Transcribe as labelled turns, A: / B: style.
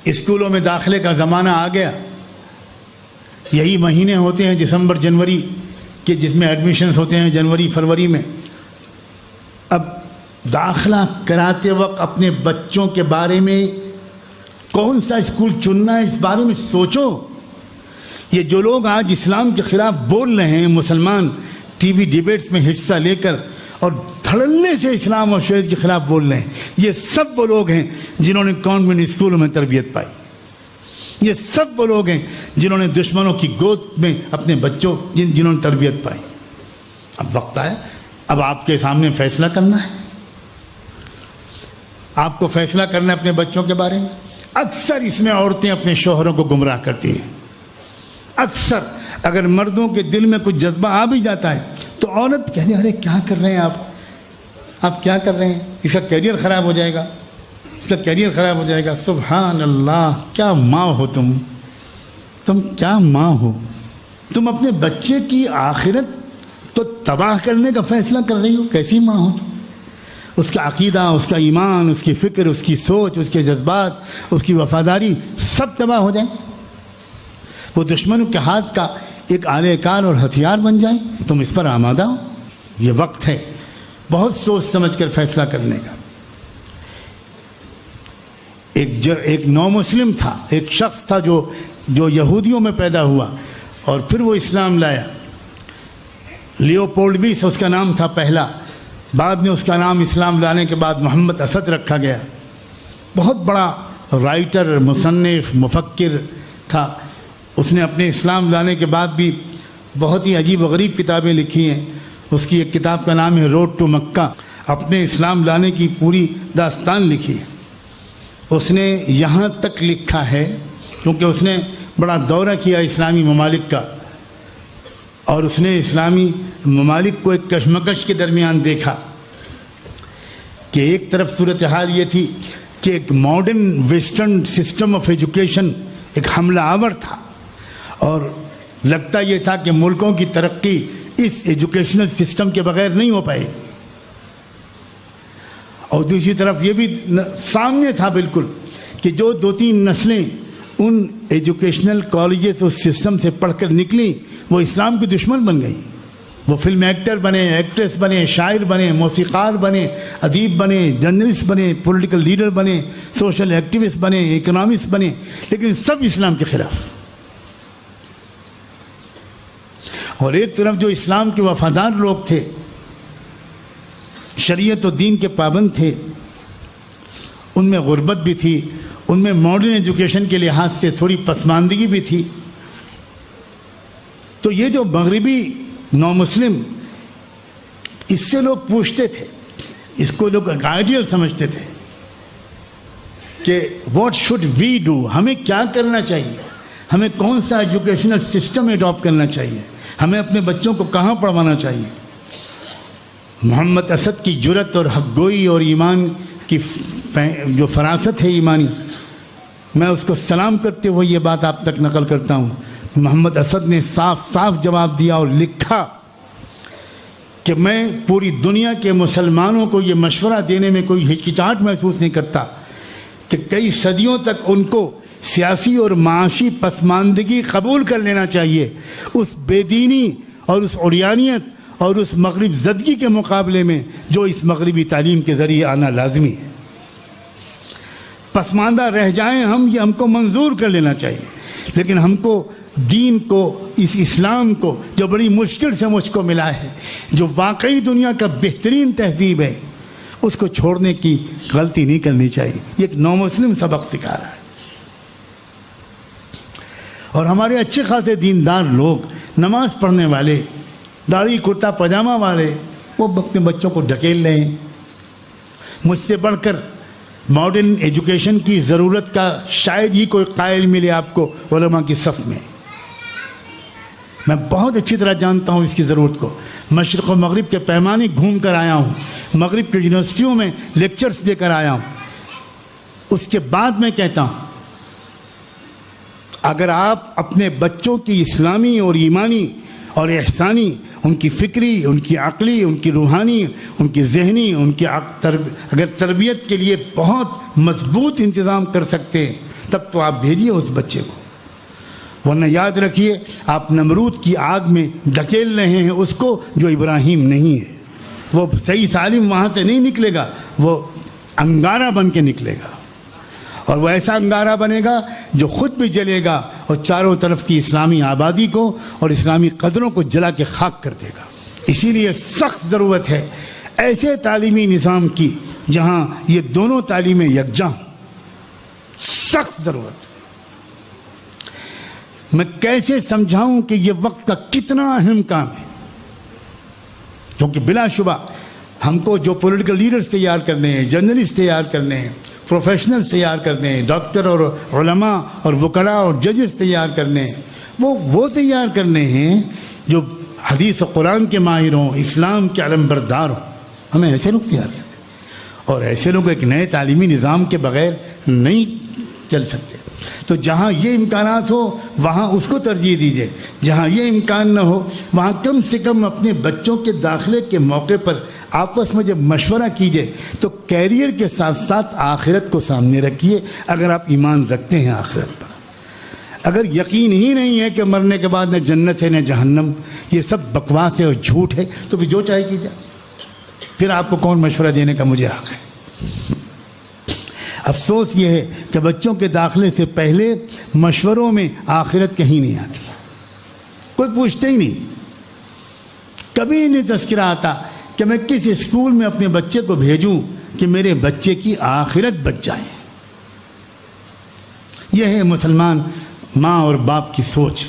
A: اسکولوں میں داخلے کا زمانہ آ گیا. یہی مہینے ہوتے ہیں دسمبر جنوری کہ جس میں ایڈمیشنز ہوتے ہیں جنوری فروری میں. اب داخلہ کراتے وقت اپنے بچوں کے بارے میں کون سا اسکول چننا ہے اس بارے میں سوچو. یہ جو لوگ آج اسلام کے خلاف بول رہے ہیں، مسلمان ٹی وی ڈیبیٹس میں حصہ لے کر اور دھڑلے سے اسلام اور شریعت کے خلاف بول رہے ہیں، یہ سب وہ لوگ ہیں جنہوں نے کانوینٹ اسکولوں میں تربیت پائی. یہ سب وہ لوگ ہیں جنہوں نے دشمنوں کی گود میں اپنے بچوں جنہوں نے تربیت پائی. اب وقت آیا، اب آپ کے سامنے فیصلہ کرنا ہے. آپ کو فیصلہ کرنا ہے اپنے بچوں کے بارے میں. اکثر اس میں عورتیں اپنے شوہروں کو گمراہ کرتی ہیں. اکثر اگر مردوں کے دل میں کچھ جذبہ آ بھی جاتا ہے تو عورت کہتے ہیں ارے کیا کر رہے ہیں آپ کیا کر رہے ہیں، اس کا کیریئر خراب ہو جائے گا، اس کا کیریئر خراب ہو جائے گا. سبحان اللہ، کیا ماں ہو تم کیا ماں ہو. تم اپنے بچے کی آخرت تو تباہ کرنے کا فیصلہ کر رہی ہو. کیسی ماں ہو تم. اس کا عقیدہ، اس کا ایمان، اس کی فکر، اس کی سوچ، اس کے جذبات، اس کی وفاداری سب تباہ ہو جائیں. وہ دشمنوں کے ہاتھ کا ایک آلے کار اور ہتھیار بن جائیں. تم اس پر آمادہ ہو. یہ وقت ہے بہت سوچ سمجھ کر فیصلہ کرنے کا. ایک نو مسلم تھا، ایک شخص تھا جو یہودیوں میں پیدا ہوا اور پھر وہ اسلام لایا. لیوپولڈوس اس کا نام تھا پہلا. بعد میں اس کا نام اسلام لانے کے بعد محمد اسد رکھا گیا. بہت بڑا رائٹر، مصنف، مفکر تھا. اس نے اپنے اسلام لانے کے بعد بھی بہت ہی عجیب و غریب کتابیں لکھی ہیں. اس کی ایک کتاب کا نام ہے روڈ ٹو مکہ. اپنے اسلام لانے کی پوری داستان لکھی ہے. اس نے یہاں تک لکھا ہے کیونکہ اس نے بڑا دورہ کیا اسلامی ممالک کا اور اس نے اسلامی ممالک کو ایک کشمکش کے درمیان دیکھا کہ ایک طرف صورتحال یہ تھی کہ ایک modern western system of education ایک حملہ آور تھا اور لگتا یہ تھا کہ ملکوں کی ترقی اس ایجوکیشنل سسٹم کے بغیر نہیں ہو پائے. اور دوسری طرف یہ بھی سامنے تھا بالکل کہ جو 2-3 نسلیں ان ایجوکیشنل کالجز اس سسٹم سے پڑھ کر نکلیں وہ اسلام کے دشمن بن گئیں. وہ فلم ایکٹر بنے، ایکٹریس بنے، شاعر بنے، موسیقار بنے، ادیب بنے، جرنلسٹ بنے، پولیٹیکل لیڈر بنے، سوشل ایکٹیوسٹ بنے، اکنامسٹ بنے، لیکن سب اسلام کے خلاف. اور ایک طرف جو اسلام کے وفادار لوگ تھے، شریعت و دین کے پابند تھے، ان میں غربت بھی تھی، ان میں ماڈرن ایجوکیشن کے لحاظ سے تھوڑی پسماندگی بھی تھی. تو یہ جو مغربی نو مسلم، اس سے لوگ پوچھتے تھے، اس کو لوگ آئیڈیل سمجھتے تھے کہ واٹ شوڈ وی ڈو، ہمیں کیا کرنا چاہیے، ہمیں کون سا ایجوکیشنل سسٹم ایڈاپٹ کرنا چاہیے، ہمیں اپنے بچوں کو کہاں پڑھوانا چاہیے. محمد اسد کی جرت اور حق گوئی اور ایمان کی جو فراست ہے ایمانی، میں اس کو سلام کرتے ہوئے یہ بات آپ تک نقل کرتا ہوں. محمد اسد نے صاف صاف جواب دیا اور لکھا کہ میں پوری دنیا کے مسلمانوں کو یہ مشورہ دینے میں کوئی ہچکچاہٹ محسوس نہیں کرتا کہ کئی صدیوں تک ان کو سیاسی اور معاشی پسماندگی قبول کر لینا چاہیے. اس بے دینی اور اس عریانیت اور اس مغرب زدگی کے مقابلے میں جو اس مغربی تعلیم کے ذریعے آنا لازمی ہے. پسماندہ رہ جائیں ہم، یہ ہم کو منظور کر لینا چاہیے، لیکن ہم کو دین کو، اس اسلام کو جو بڑی مشکل سے مجھ کو ملا ہے، جو واقعی دنیا کا بہترین تہذیب ہے، اس کو چھوڑنے کی غلطی نہیں کرنی چاہیے. یہ ایک نو مسلم سبق سکھا رہا ہے. اور ہمارے اچھے خاصے دیندار لوگ، نماز پڑھنے والے، داڑھی کرتا پاجامہ والے، وہ اپنے بچوں کو ڈھکیل رہے ہیں. مجھ سے بڑھ کر ماڈرن ایجوکیشن کی ضرورت کا شاید ہی کوئی قائل ملے آپ کو علماء کی صف میں. میں بہت اچھی طرح جانتا ہوں اس کی ضرورت کو. مشرق و مغرب کے پیمانے گھوم کر آیا ہوں، مغرب کی یونیورسٹیوں میں لیکچرز دے کر آیا ہوں. اس کے بعد میں کہتا ہوں اگر آپ اپنے بچوں کی اسلامی اور ایمانی اور احسانی، ان کی فکری، ان کی عقلی، ان کی روحانی، ان کی ذہنی، ان کی اگر تربیت کے لیے بہت مضبوط انتظام کر سکتے ہیں تب تو آپ بھیجیے اس بچے کو، ورنہ یاد رکھیے آپ نمرود کی آگ میں ڈھکیل رہے ہیں اس کو جو ابراہیم نہیں ہے۔ وہ صحیح سالم وہاں سے نہیں نکلے گا، وہ انگارہ بن کے نکلے گا، اور وہ ایسا انگارہ بنے گا جو خود بھی جلے گا اور چاروں طرف کی اسلامی آبادی کو اور اسلامی قدروں کو جلا کے خاک کر دے گا۔ اسی لیے سخت ضرورت ہے ایسے تعلیمی نظام کی جہاں یہ دونوں تعلیمیں یکجاں ہوں، سخت ضرورت ہے۔ میں کیسے سمجھاؤں کہ یہ وقت کا کتنا اہم کام ہے، کیونکہ بلا شبہ ہم کو جو پولیٹیکل لیڈرز تیار کرنے ہیں، جرنلسٹ تیار کرنے ہیں، پروفیشنلز تیار کرنے ہیں، ڈاکٹر اور علماء اور وکلاء اور ججز تیار کرنے ہیں، وہ تیار کرنے ہیں جو حدیث و قرآن کے ماہر ہوں، اسلام کے علم بردار ہوں۔ ہمیں ایسے لوگ تیار کرنے ہیں، اور ایسے لوگ ایک نئے تعلیمی نظام کے بغیر نہیں چل سکتے۔ تو جہاں یہ امکانات ہو وہاں اس کو ترجیح دیجیے، جہاں یہ امکان نہ ہو وہاں کم سے کم اپنے بچوں کے داخلے کے موقع پر آپس میں جب مشورہ کیجیے تو کیریئر کے ساتھ ساتھ آخرت کو سامنے رکھیے۔ اگر آپ ایمان رکھتے ہیں آخرت پر، اگر یقین ہی نہیں ہے کہ مرنے کے بعد نہ جنت ہے نہ جہنم، یہ سب بکواس ہے اور جھوٹ ہے، تو پھر جو چاہے کیجیے، پھر آپ کو کون مشورہ دینے کا مجھے حق ہے؟ افسوس یہ ہے کہ بچوں کے داخلے سے پہلے مشوروں میں آخرت کہیں نہیں آتی، کوئی پوچھتے ہی نہیں، کبھی نہیں تذکرہ آتا کہ میں کس اسکول میں اپنے بچے کو بھیجوں کہ میرے بچے کی آخرت بچ جائے۔ یہ ہے مسلمان ماں اور باپ کی سوچ۔